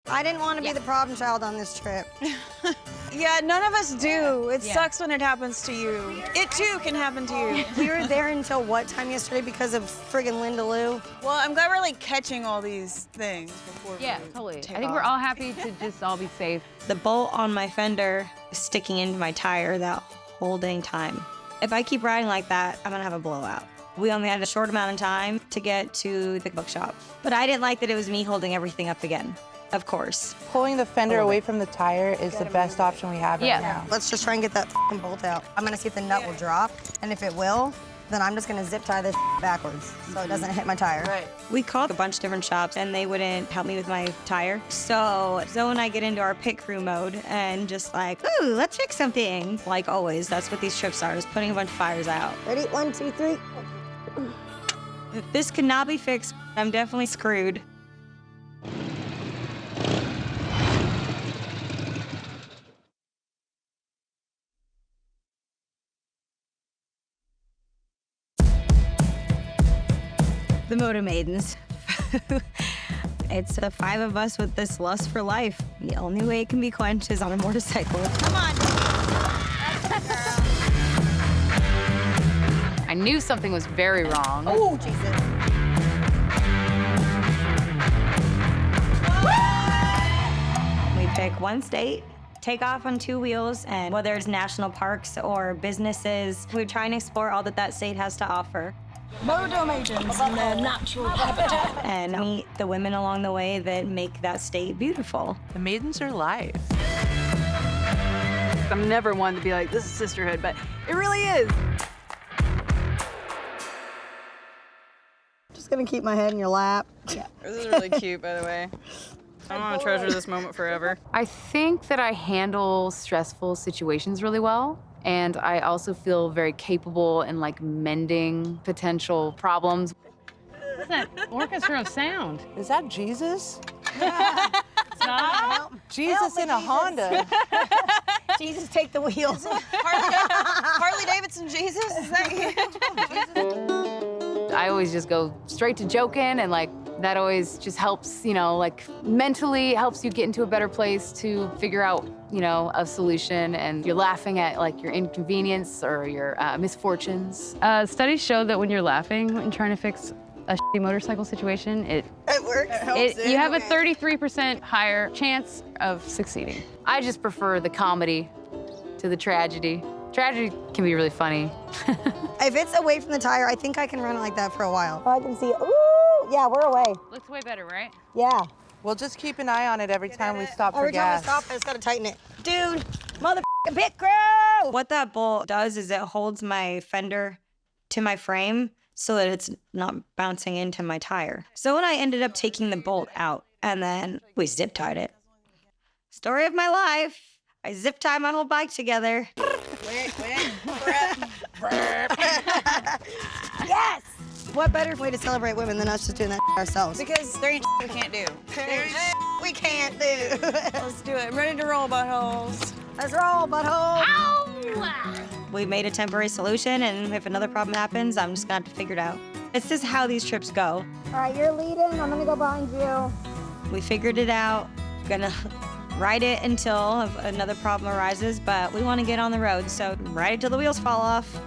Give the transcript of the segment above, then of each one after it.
I didn't want to be the problem child on this trip. Yeah, none of us do. It sucks when it happens to you. It too can happen to you. We were there until what time yesterday because of friggin' Linda Lou? Well, I'm glad we're like catching all these things before we totally. take I think off. we're all happy to just all be safe. The bolt on my fender is sticking into my tire that whole dang time. If I keep riding like that, I'm gonna have a blowout. We only had a short amount of time to get to the bookshop, but I didn't like that it was me holding everything up again. Of course. Pulling the fender away from the tire is the best option we have right now. Let's just try and get that f***ing bolt out. I'm gonna see if the nut will drop, and if it will, then I'm just gonna zip tie this backwards so it doesn't hit my tire. Right. We called a bunch of different shops and they wouldn't help me with my tire. So Zoe and I get into our pit crew mode and just like, ooh, let's fix something. Like always, that's what these trips are, is putting a bunch of fires out. Ready? 1, 2, 3. If this could not be fixed, I'm definitely screwed. The MOTO Maidens. It's the 5 of us with this lust for life. The only way it can be quenched is on a motorcycle. Come on. I knew something was very wrong. Oh, Jesus. We pick one state, take off on 2 wheels, and whether it's national parks or businesses, we try and explore all that that state has to offer. MOTO Maidens in their natural habitat. And meet the women along the way that make that state beautiful. The Maidens are live. I'm never one to be like, this is sisterhood, but it really is. Just gonna keep my head in your lap. Yeah. This is really cute, by the way. I want to treasure this moment forever. I think that I handle stressful situations really well. And I also feel very capable in like mending potential problems. What's that orchestra of sound? Is that Jesus? It's not? Jesus in a Honda. Jesus, take the wheels. Harley Davidson Jesus? Is that you? I always just go straight to joking, and like that always just helps, you know, like mentally helps you get into a better place to figure out, you know, a solution, and you're laughing at like your inconvenience or your misfortunes. Studies show that when you're laughing and trying to fix a shitty motorcycle situation, it works. you have a 33% higher chance of succeeding. I just prefer the comedy to the tragedy. Tragedy can be really funny. If it's away from the tire, I think I can run it like that for a while. Oh, I can see, ooh, yeah, we're away. Looks way better, right? Yeah. We'll just keep an eye on it every time we stop for Every time I gas. stop, I just gotta tighten it. Dude, motherfucking pit crew! What that bolt does is it holds my fender to my frame so that it's not bouncing into my tire. So when I ended up taking the bolt out and then we zip tied it. Story of my life. I zip tied my whole bike together. Yes! What better way to celebrate women than us just doing that ourselves? Because there ain't we can't do. We can't do. Let's do it. I'm ready to roll, buttholes. Let's roll, butthole. We made a temporary solution, and if another problem happens, I'm just gonna have to figure it out. It's just how these trips go. All right, you're leading. I'm gonna go behind you. We figured it out. Gonna ride it until another problem arises, but we want to get on the road, so ride it till the wheels fall off.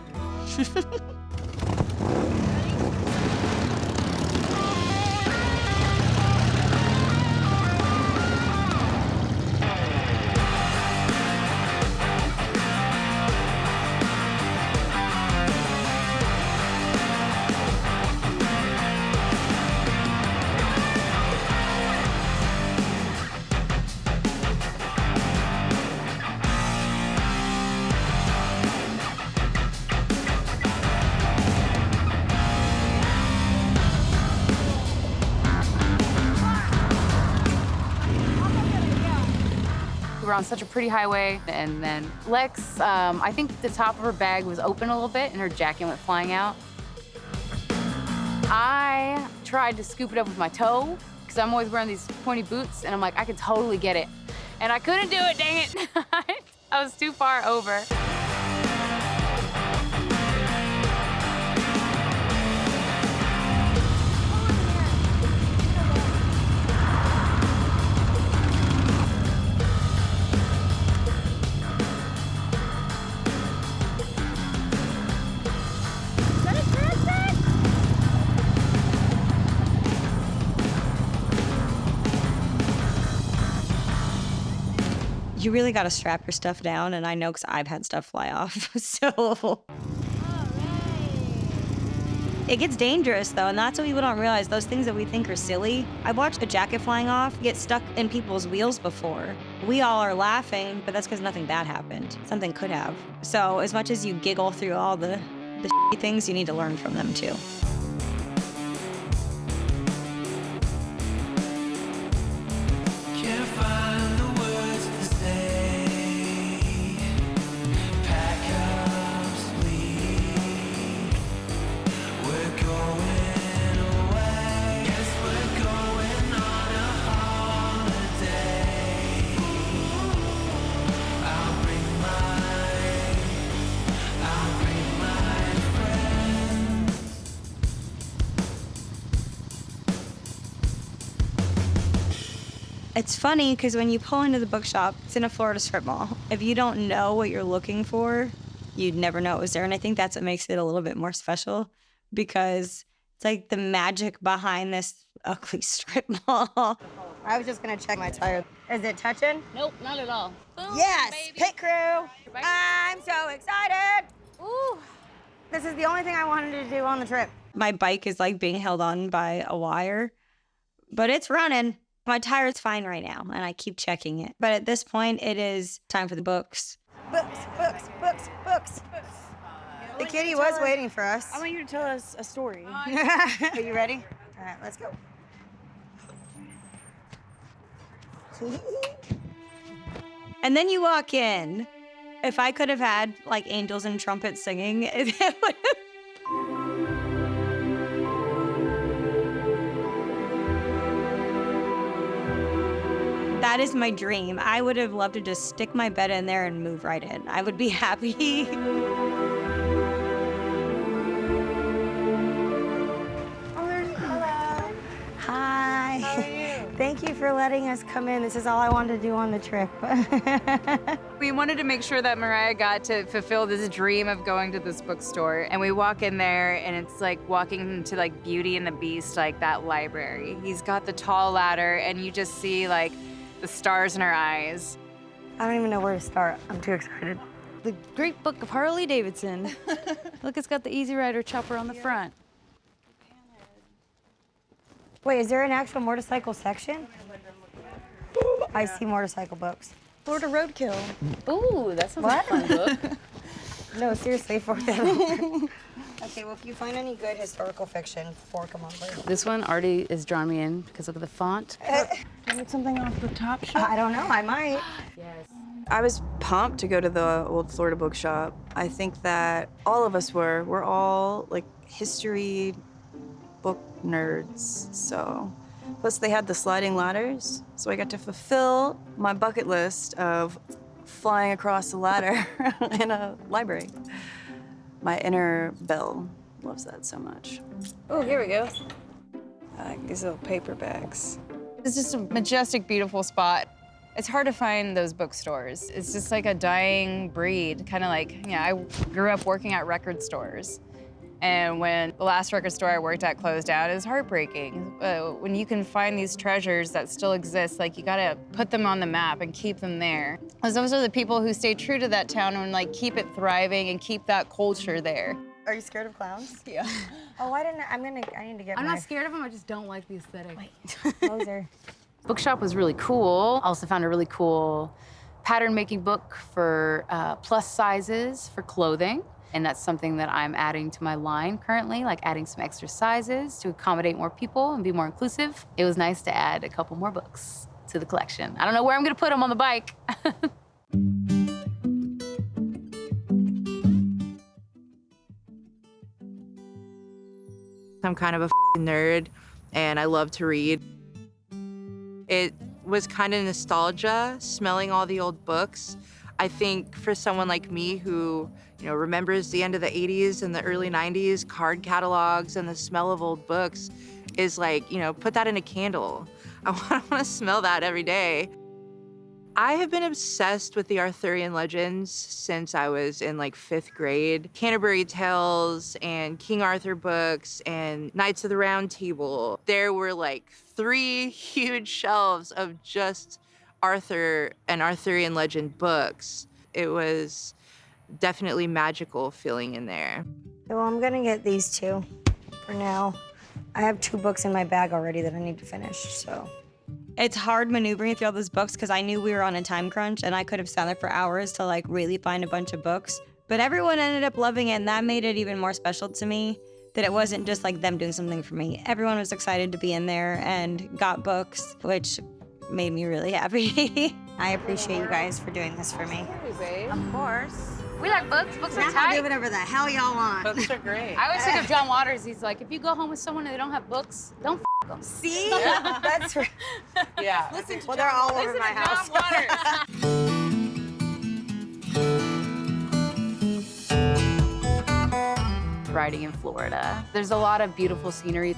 We were on such a pretty highway, and then Lex, I think the top of her bag was open a little bit and her jacket went flying out. I tried to scoop it up with my toe, because I'm always wearing these pointy boots, and I'm like, I could totally get it. And I couldn't do it, dang it. I was too far over. You really got to strap your stuff down, and I know because I've had stuff fly off. So it gets dangerous, though, and that's what people don't realize. Those things that we think are silly. I watched a jacket flying off get stuck in people's wheels before. We all are laughing, but that's because nothing bad happened. Something could have. So as much as you giggle through all the shitty things, you need to learn from them, too. It's funny because when you pull into the bookshop, it's in a Florida strip mall. If you don't know what you're looking for, you'd never know it was there. And I think that's what makes it a little bit more special because it's like the magic behind this ugly strip mall. I was just gonna check my tire. Is it touching? Nope, not at all. Boom, Yes, baby. pit crew. I'm so excited. Ooh. This is the only thing I wanted to do on the trip. My bike is like being held on by a wire, but it's running. My tire is fine right now, and I keep checking it. But at this point, it is time for the books. Books, books, books, books. The kitty was waiting for us. I want you to tell us a story. Are you ready? All right, let's go. And then you walk in. If I could have had like angels and trumpets singing, it would have. That is my dream. I would have loved to just stick my bed in there and move right in. I would be happy. Hello. Hi. How are you? Thank you for letting us come in. This is all I wanted to do on the trip. We wanted to make sure that Mariah got to fulfill this dream of going to this bookstore. And we walk in there and it's like walking into like Beauty and the Beast, like that library. He's got the tall ladder and you just see like the stars in her eyes. I don't even know where to start. I'm too excited. The Great Book of Harley Davidson. Look, it's got the Easy Rider chopper on the front. Wait, is there an actual motorcycle section? I see motorcycle books. Florida Roadkill. Ooh, that sounds What? like a fun book. No, seriously, for them. Okay, well, if you find any good historical fiction, fork them over. This one already is drawing me in because look at the font. Get something off the top shelf. I don't know, I might. I was pumped to go to the old Florida bookshop. I think that all of us were. We're all like history book nerds, so. Plus they had the sliding ladders, so I got to fulfill my bucket list of flying across the ladder in a library. My inner Belle loves that so much. Oh, here we go. I like these little paperbacks. It's just a majestic, beautiful spot. It's hard to find those bookstores. It's just like a dying breed, kind of like, I grew up working at record stores. And when the last record store I worked at closed down, it was heartbreaking. When you can find these treasures that still exist, like you gotta put them on the map and keep them there. Because those are the people who stay true to that town and like keep it thriving and keep that culture there. Are you scared of clowns? Yeah. Oh, I need to get I'm my not scared of them, I just don't like the aesthetic. closer. Bookshop was really cool. Also found a really cool pattern making book for plus sizes for clothing. And that's something that I'm adding to my line currently, like adding some extra sizes to accommodate more people and be more inclusive. It was nice to add a couple more books to the collection. I don't know where I'm gonna put them on the bike. I'm kind of a nerd, and I love to read. It was kind of nostalgia, smelling all the old books. I think for someone like me who, remembers the end of the 80s and the early 90s, card catalogs and the smell of old books is like, put that in a candle. I want to smell that every day. I have been obsessed with the Arthurian legends since I was in like 5th grade. Canterbury Tales and King Arthur books and Knights of the Round Table. There were like 3 huge shelves of just Arthur and Arthurian legend books. It was definitely magical feeling in there. Well, I'm gonna get these two for now. I have 2 books in my bag already that I need to finish, so. It's hard maneuvering through all those books because I knew we were on a time crunch and I could have sat there for hours to like really find a bunch of books. But everyone ended up loving it, and that made it even more special to me, that it wasn't just like them doing something for me. Everyone was excited to be in there and got books, which made me really happy. I appreciate you guys for doing this for me. Of course. We like books. Books are Now I'll tight. do whatever the hell y'all want. Books are great. I always think of John Waters. He's like, if you go home with someone and they don't have books, don't f them. See? That's right. Yeah. Listen to Well, they're all over my house. Riding in Florida. There's a lot of beautiful scenery.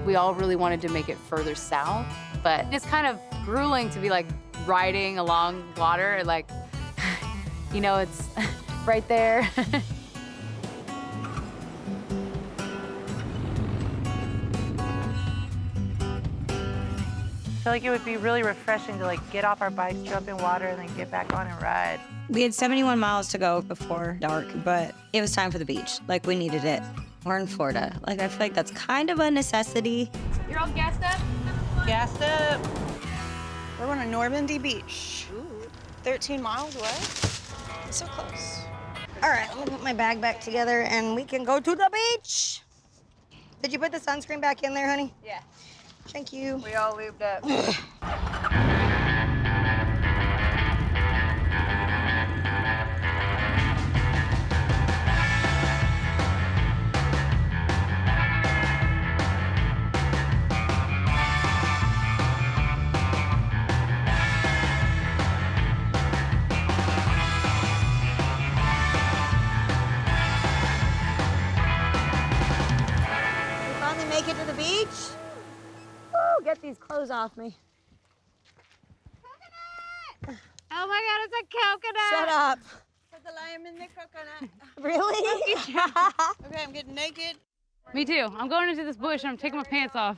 We all really wanted to make it further south, but it's kind of grueling to be like riding along water, like, you know, it's right there. I feel like it would be really refreshing to like get off our bikes, jump in water, and then get back on and ride. We had 71 miles to go before dark, but it was time for the beach. Like, we needed it. We're in Florida. Like, I feel like that's kind of a necessity. You're all gassed up? Gassed up. We're going to Normandy Beach. 13 miles away. So close. All right, I'm gonna put my bag back together and we can go to the beach. Did you put the sunscreen back in there, honey? Yeah. Thank you. We all lubed up. We finally make it to the beach. Woo, get these clothes off me. Oh my God, it's a coconut. Shut up. Put the lime in the coconut. Really? Okay, I'm getting naked. Me too. I'm going into this bush and I'm taking my pants off.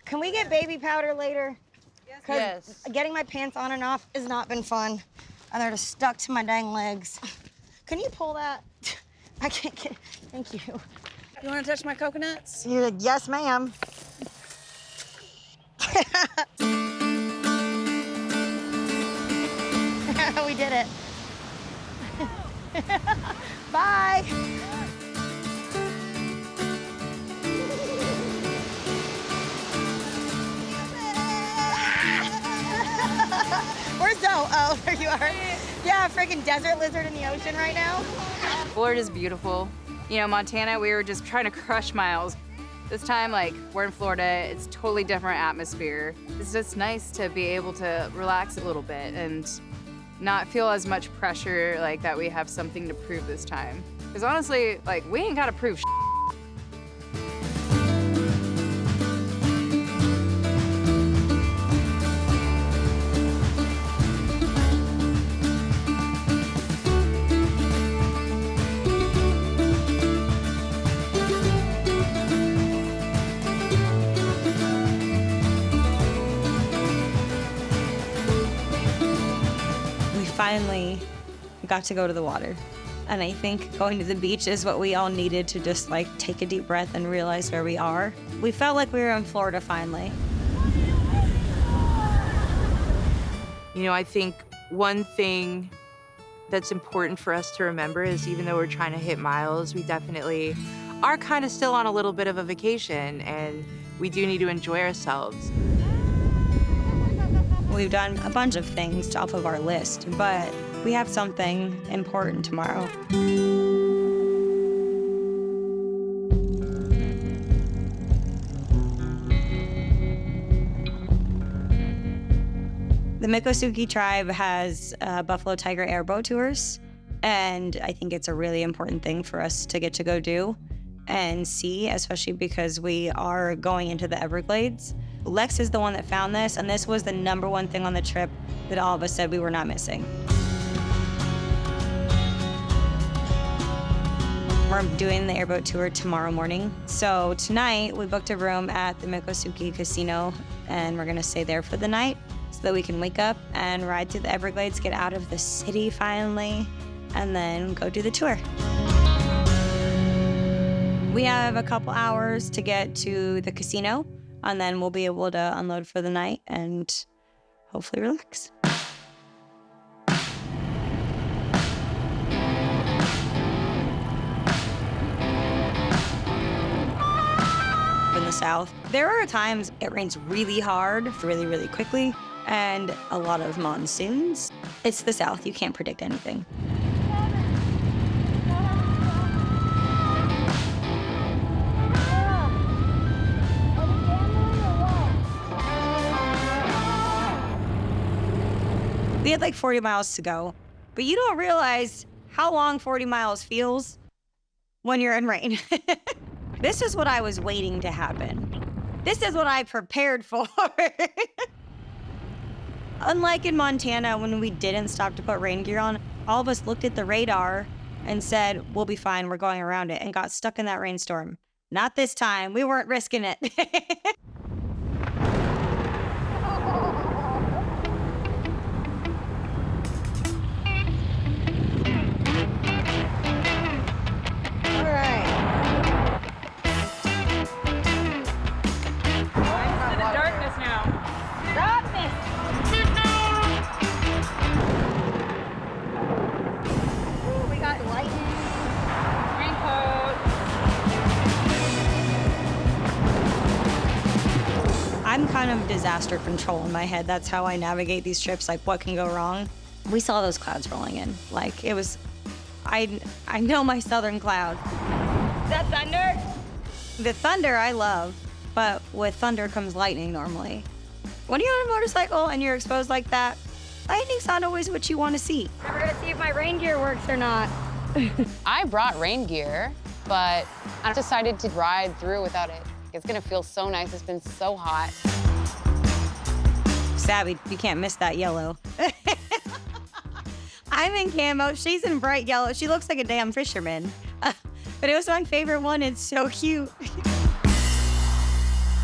Can we get baby powder later? Because Yes. getting my pants on and off has not been fun. And they're just stuck to my dang legs. Can you pull that? I can't get, thank you. You want to touch my coconuts? You're like, yes, ma'am. We did it. Bye. Where's Zoe? Oh, there you are. Yeah, freaking desert lizard in the ocean right now. Florida's beautiful. You know, Montana, we were just trying to crush miles. This time, like, we're in Florida, it's totally different atmosphere. It's just nice to be able to relax a little bit and not feel as much pressure, like, that we have something to prove this time. Because honestly, like, we ain't gotta prove shit. Finally got to go to the water. And I think going to the beach is what we all needed to just like take a deep breath and realize where we are. We felt like we were in Florida finally. You know, I think one thing that's important for us to remember is even though we're trying to hit miles, we definitely are kind of still on a little bit of a vacation, and we do need to enjoy ourselves. We've done a bunch of things off of our list, but we have something important tomorrow. The Miccosukee tribe has Buffalo Tiger airboat tours, and I think it's a really important thing for us to get to go do and see, especially because we are going into the Everglades. Lex is the one that found this, and this was the #1 thing on the trip that all of us said we were not missing. We're doing the airboat tour tomorrow morning. So tonight, we booked a room at the Miccosukee Casino, and we're gonna stay there for the night. so that we can wake up and ride through the Everglades, get out of the city finally, and then go do the tour. We have a couple hours to get to the casino, and then we'll be able to unload for the night and hopefully relax. In the South, there are times it rains really hard, really, really quickly, and a lot of monsoons. It's the South, you can't predict anything. We had like 40 miles to go, but you don't realize how long 40 miles feels when you're in rain. This is what I was waiting to happen. This is what I prepared for. Unlike in Montana, when we didn't stop to put rain gear on, all of us looked at the radar and said, we'll be fine, we're going around it, and got stuck in that rainstorm. Not this time, we weren't risking it. I'm kind of disaster control in my head. That's how I navigate these trips, like what can go wrong. We saw those clouds rolling in. Like it was, I know my southern cloud. Is that thunder? The thunder I love, but with thunder comes lightning normally. When you're on a motorcycle and you're exposed like that, lightning's not always what you want to see. We're gonna see if my rain gear works or not. I brought rain gear, but I decided to ride through without it. It's gonna feel so nice. It's been so hot. Savvy, you can't miss that yellow. I'm in camo, she's in bright yellow. She looks like a damn fisherman. But it was my favorite one, it's so cute.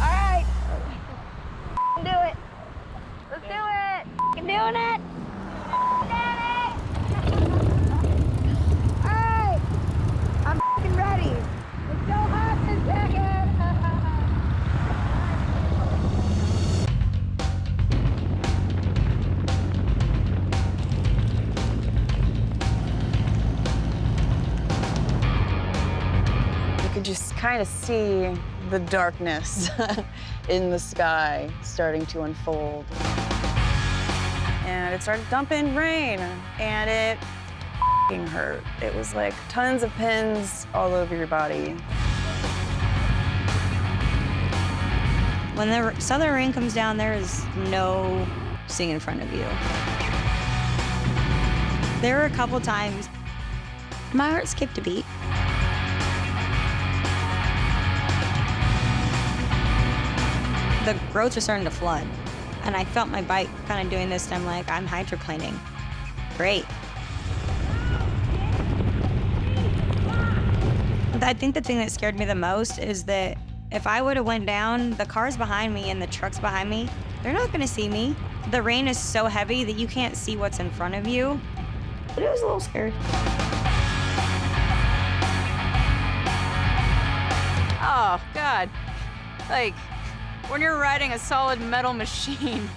All right. Do it. Let's do it. I'm doing it. Daddy. All right. I'm ready. It's so hot this second. You could just kind of see the darkness in the sky starting to unfold. And it started dumping rain, and it f***ing hurt. It was like tons of pins all over your body. When the southern rain comes down, there is no seeing in front of you. There were a couple times my heart skipped a beat. The roads are starting to flood, and I felt my bike kind of doing this, and I'm like, I'm hydroplaning. Great. I think the thing that scared me the most is that if I would have went down, the cars behind me and the trucks behind me, they're not gonna see me. The rain is so heavy that you can't see what's in front of you. But it was a little scary. Oh, God. Like, when you're riding a solid metal machine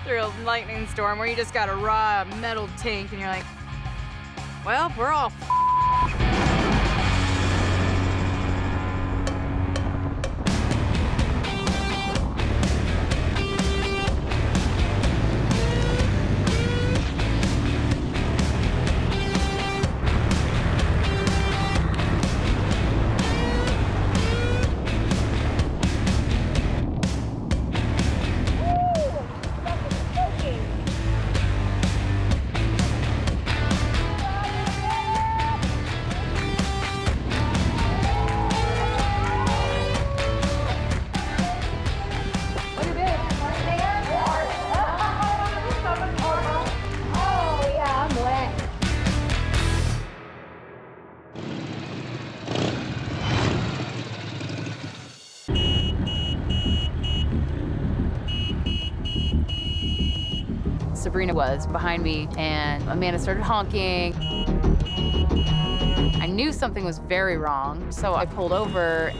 through a lightning storm where you just got a raw metal tank and you're like, well, we're all Sabrina was behind me, and Amanda started honking. I knew something was very wrong, so I pulled over